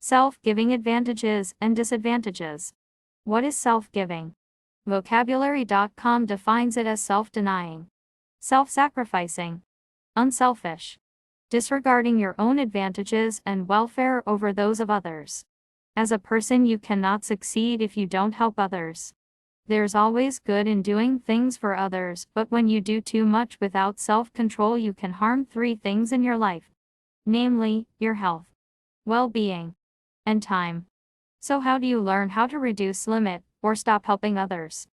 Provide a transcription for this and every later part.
Self-giving advantages and disadvantages. What is self-giving? Vocabulary.com defines it as self-denying, self-sacrificing, unselfish, disregarding your own advantages and welfare over those of others. As a person, you cannot succeed if you don't help others. There's always good in doing things for others, but when you do too much without self-control, you can harm three things in your life, namely, your health, well-being, and time. So how do you learn how to reduce, limit, or stop helping others?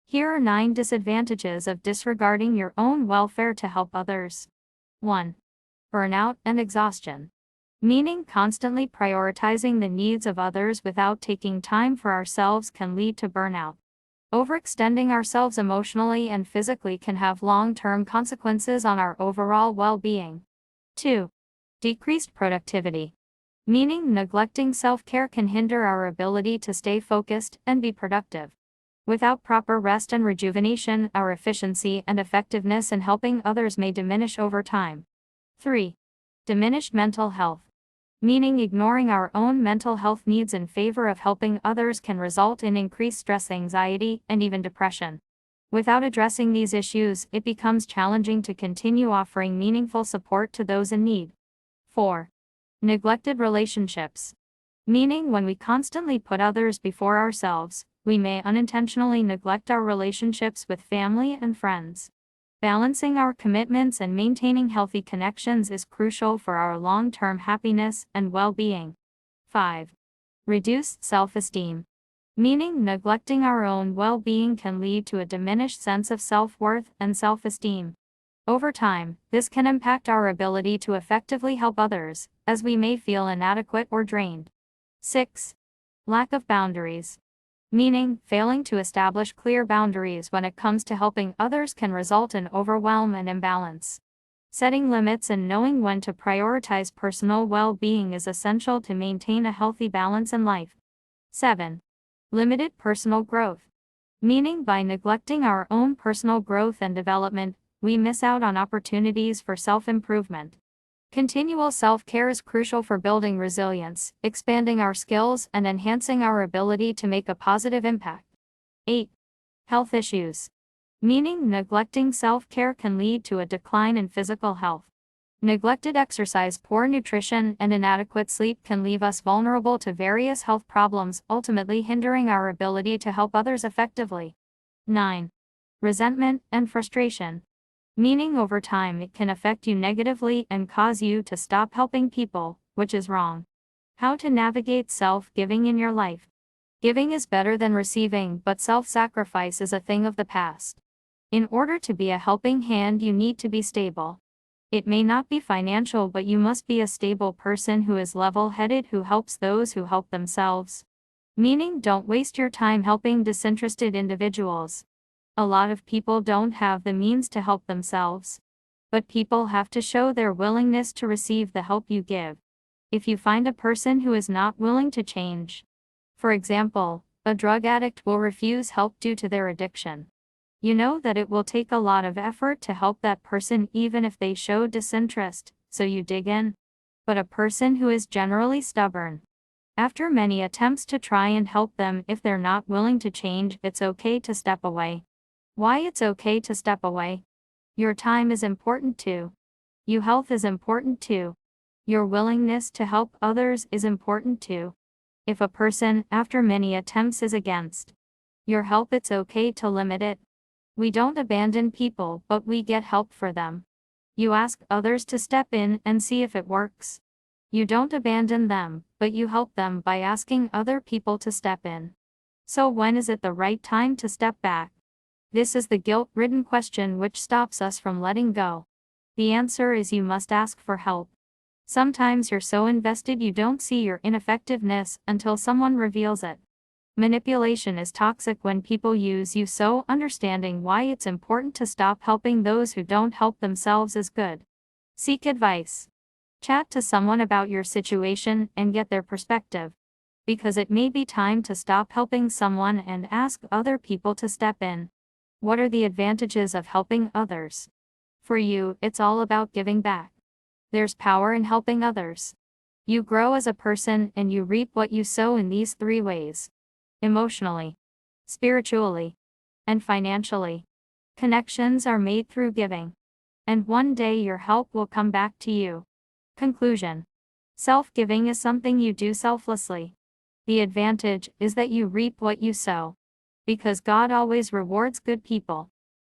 Here are 9 disadvantages of disregarding your own welfare to help others. 1. Burnout and exhaustion. Meaning constantly prioritizing the needs of others without taking time for ourselves can lead to burnout. Overextending ourselves emotionally and physically can have long-term consequences on our overall well-being. 2. Decreased productivity. Meaning neglecting self-care can hinder our ability to stay focused and be productive. Without proper rest and rejuvenation, our efficiency and effectiveness in helping others may diminish over time. 3. Diminished mental health. Meaning ignoring our own mental health needs in favor of helping others can result in increased stress, anxiety, and even depression. Without addressing these issues, it becomes challenging to continue offering meaningful support to those in need. 4. Neglected relationships. Meaning when we constantly put others before ourselves, we may unintentionally neglect our relationships with family and friends. Balancing our commitments and maintaining healthy connections is crucial for our long-term happiness and well-being. 5. Reduced self-esteem. Meaning neglecting our own well-being can lead to a diminished sense of self-worth and self-esteem. Over time, this can impact our ability to effectively help others, as we may feel inadequate or drained. 6. Lack of boundaries. Meaning, failing to establish clear boundaries when it comes to helping others can result in overwhelm and imbalance. Setting limits and knowing when to prioritize personal well-being is essential to maintain a healthy balance in life. 7. Limited personal growth. Meaning by neglecting our own personal growth and development, we miss out on opportunities for self-improvement. Continual self-care is crucial for building resilience, expanding our skills, and enhancing our ability to make a positive impact. 8. Health issues. Meaning neglecting self-care can lead to a decline in physical health. Neglected exercise, poor nutrition, and inadequate sleep can leave us vulnerable to various health problems, ultimately hindering our ability to help others effectively. 9. Resentment and frustration. Meaning over time it can affect you negatively and cause you to stop helping people, which is wrong. How to navigate self-giving in your life. Giving is better than receiving, but self-sacrifice is a thing of the past. In order to be a helping hand, you need to be stable. It may not be financial, but you must be a stable person who is level-headed, who helps those who help themselves. Meaning don't waste your time helping disinterested individuals. A lot of people don't have the means to help themselves. But people have to show their willingness to receive the help you give. If you find a person who is not willing to change, for example, a drug addict will refuse help due to their addiction, you know that it will take a lot of effort to help that person even if they show disinterest, so you dig in. But a person who is generally stubborn, after many attempts to try and help them, if they're not willing to change, it's okay to step away. Why it's okay to step away? Your time is important too. Your health is important too. Your willingness to help others is important too. If a person, after many attempts, is against your help, it's okay to limit it. We don't abandon people, but we get help for them. You ask others to step in and see if it works. You don't abandon them, but you help them by asking other people to step in. So when is it the right time to step back? This is the guilt-ridden question which stops us from letting go. The answer is you must ask for help. Sometimes you're so invested you don't see your ineffectiveness until someone reveals it. Manipulation is toxic when people use you, so understanding why it's important to stop helping those who don't help themselves is good. Seek advice. Chat to someone about your situation and get their perspective. Because it may be time to stop helping someone and ask other people to step in. What are the advantages of helping others? For you, it's all about giving back. There's power in helping others. You grow as a person and you reap what you sow in these three ways: emotionally, spiritually, and financially. Connections are made through giving. And one day your help will come back to you. Conclusion. Self-giving is something you do selflessly. The advantage is that you reap what you sow. Because God always rewards good people.